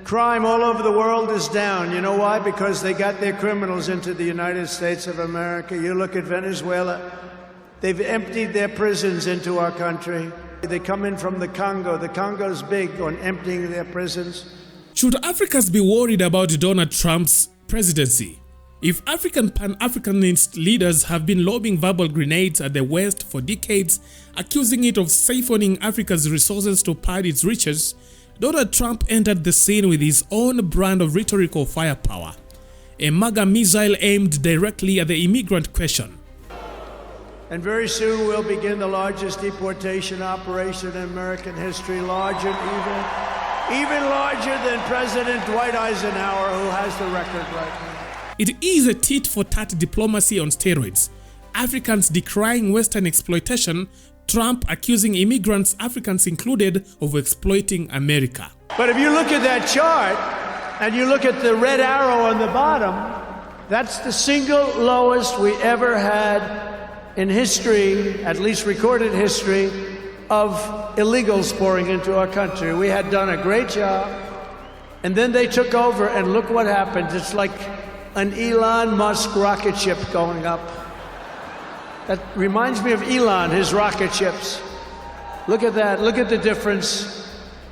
crime all over the world is down. You know why? Because they got their criminals into the United States of America. You look at Venezuela, they've emptied their prisons into our country. They come in from the Congo. The Congo's big on emptying their prisons. Should Africans be worried about Donald Trump's presidency? If African Pan-Africanist leaders have been lobbing verbal grenades at the West for decades, accusing it of siphoning Africa's resources to pad its riches, Donald Trump entered the scene with his own brand of rhetorical firepower. A MAGA missile aimed directly at the immigrant question. And very soon we'll begin the largest deportation operation in American history, even larger than President Dwight Eisenhower, who has the record right now. It is a tit-for-tat diplomacy on steroids. Africans decrying Western exploitation, Trump accusing immigrants, Africans included, of exploiting America. But if you look at that chart, and you look at the red arrow on the bottom, that's the single lowest we ever had in history, at least recorded history, of illegals pouring into our country. We had done a great job, and then they took over, and look what happened. It's like an Elon Musk rocket ship going up. That reminds me of Elon, his rocket ships. Look at that, look at the difference.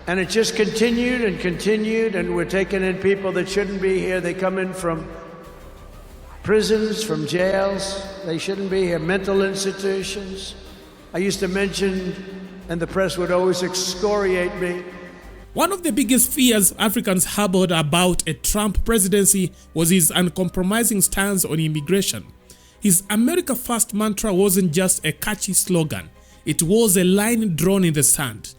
And it just continued and continued, and we're taking in people that shouldn't be here. They come in from prisons, from jails. They shouldn't be here. Mental institutions. I used to mention, and the press would always excoriate me. One of the biggest fears Africans harbored about a Trump presidency was his uncompromising stance on immigration. His America First mantra wasn't just a catchy slogan. It was a line drawn in the sand.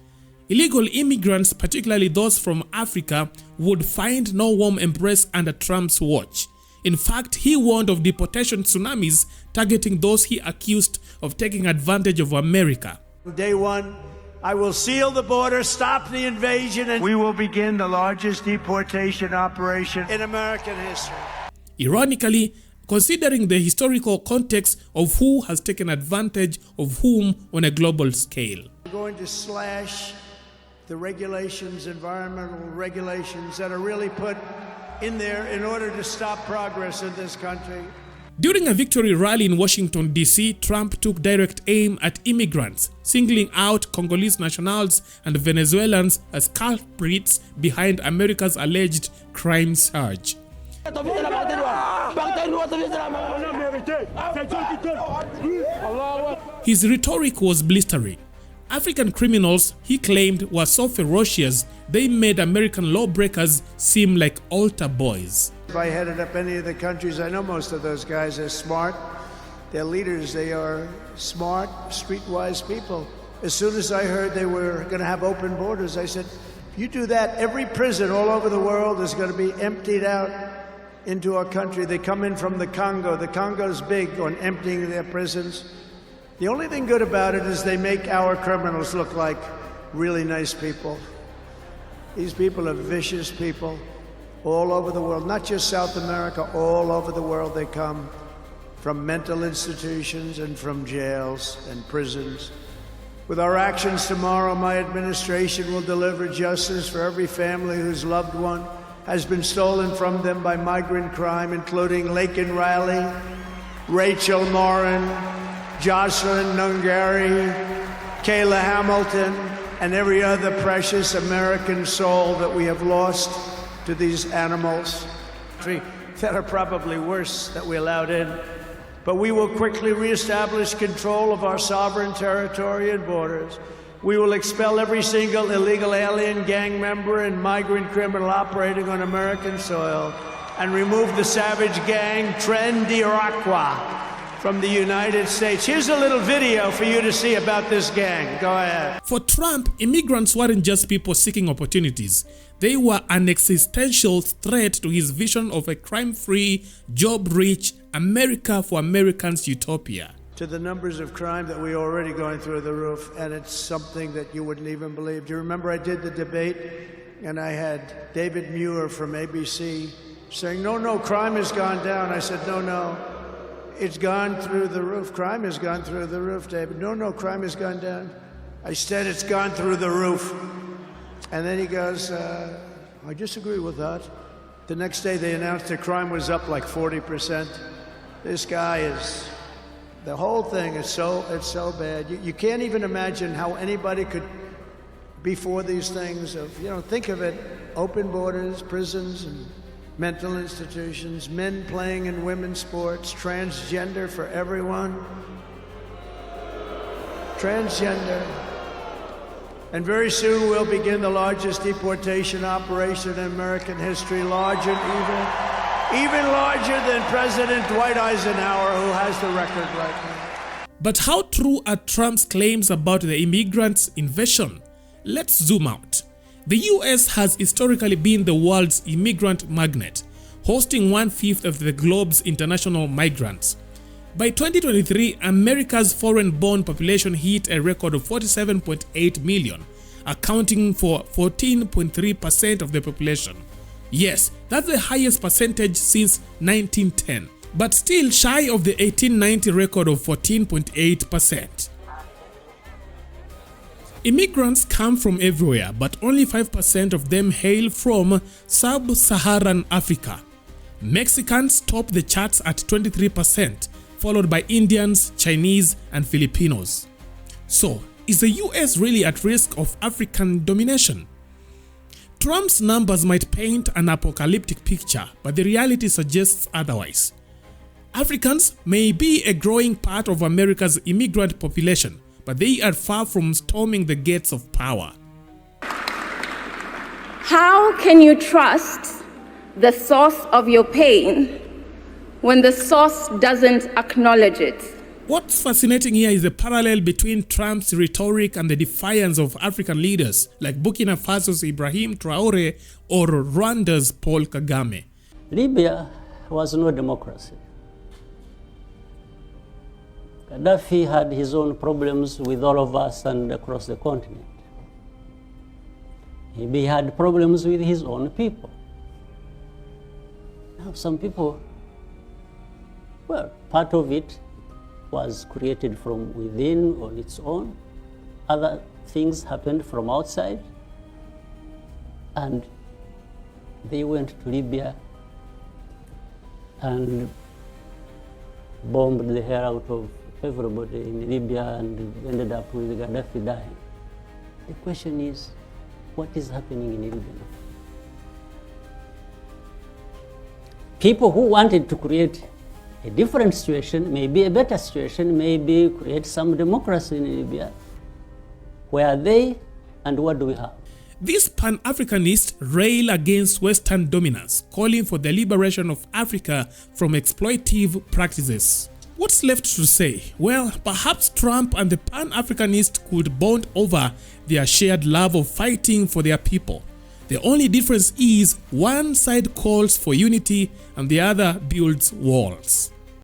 Illegal immigrants, particularly those from Africa, would find no warm embrace under Trump's watch. In fact, he warned of deportation tsunamis targeting those he accused of taking advantage of America. Day one, I will seal the border, stop the invasion, and we will begin the largest deportation operation in American history. Ironically, considering the historical context of who has taken advantage of whom on a global scale. We're going to slash the regulations, environmental regulations that are really put in there in order to stop progress in this country. During a victory rally in Washington, D.C., Trump took direct aim at immigrants, singling out Congolese nationals and Venezuelans as culprits behind America's alleged crime surge. His rhetoric was blistering. African criminals, he claimed, were so ferocious they made American lawbreakers seem like altar boys. If I headed up any of the countries, I know most of those guys are smart. They're leaders. They are smart, streetwise people. As soon as I heard they were going to have open borders, I said, if you do that, every prison all over the world is going to be emptied out into our country. They come in from the Congo. The Congo's big on emptying their prisons. The only thing good about it is they make our criminals look like really nice people. These people are vicious people all over the world, not just South America, all over the world they come from mental institutions and from jails and prisons. With our actions tomorrow, my administration will deliver justice for every family whose loved one has been stolen from them by migrant crime, including Laken Riley, Rachel Morin, Jocelyn Nungari, Kayla Hamilton, and every other precious American soul that we have lost to these animals that are probably worse that we allowed in. But we will quickly reestablish control of our sovereign territory and borders. We will expel every single illegal alien, gang member, and migrant criminal operating on American soil and remove the savage gang Tren d'Iroquois from the United States. Here's a little video for you to see about this gang. Go ahead. For Trump, immigrants weren't just people seeking opportunities. They were an existential threat to his vision of a crime-free, job-rich, America for Americans utopia. To the numbers of crime that we're already going through the roof, and it's something that you wouldn't even believe. Do you remember I did the debate, and I had David Muir from ABC saying, no, crime has gone down. I said, no. It's gone through the roof. Crime has gone through the roof, David. No, crime has gone down. I said it's gone through the roof. And then he goes, I disagree with that. The next day they announced the crime was up like 40%. This guy is, the whole thing is it's so bad. You can't even imagine how anybody could be for these things of, think of it, open borders, prisons and mental institutions, men playing in women's sports, transgender for everyone. Transgender. And very soon we'll begin the largest deportation operation in American history, larger even larger than President Dwight Eisenhower, who has the record right now. But how true are Trump's claims about the immigrants' invasion? Let's zoom out. The US has historically been the world's immigrant magnet, hosting 1/5 of the globe's international migrants. By 2023, America's foreign-born population hit a record of 47.8 million, accounting for 14.3% of the population. Yes, that's the highest percentage since 1910, but still shy of the 1890 record of 14.8%. Immigrants come from everywhere, but only 5% of them hail from sub-Saharan Africa. Mexicans top the charts at 23%, followed by Indians, Chinese, and Filipinos. So, is the US really at risk of African domination? Trump's numbers might paint an apocalyptic picture, but the reality suggests otherwise. Africans may be a growing part of America's immigrant population, but they are far from storming the gates of power. How can you trust the source of your pain when the source doesn't acknowledge it? What's fascinating here is the parallel between Trump's rhetoric and the defiance of African leaders like Burkina Faso's Ibrahim Traore or Rwanda's Paul Kagame. Libya was no democracy. Gaddafi had his own problems with all of us and across the continent. He had problems with his own people. Now some people, well, part of it was created from within on its own. Other things happened from outside. And they went to Libya and bombed the hair out of everybody in Libya and ended up with Gaddafi dying. The question is, what is happening in Libya? People who wanted to create a different situation, maybe a better situation, maybe create some democracy in Libya. Where are they and what do we have? These Pan-Africanists rail against Western dominance, calling for the liberation of Africa from exploitative practices. What's left to say? Well, perhaps Trump and the Pan-Africanists could bond over their shared love of fighting for their people. The only difference is one side calls for unity and the other builds walls.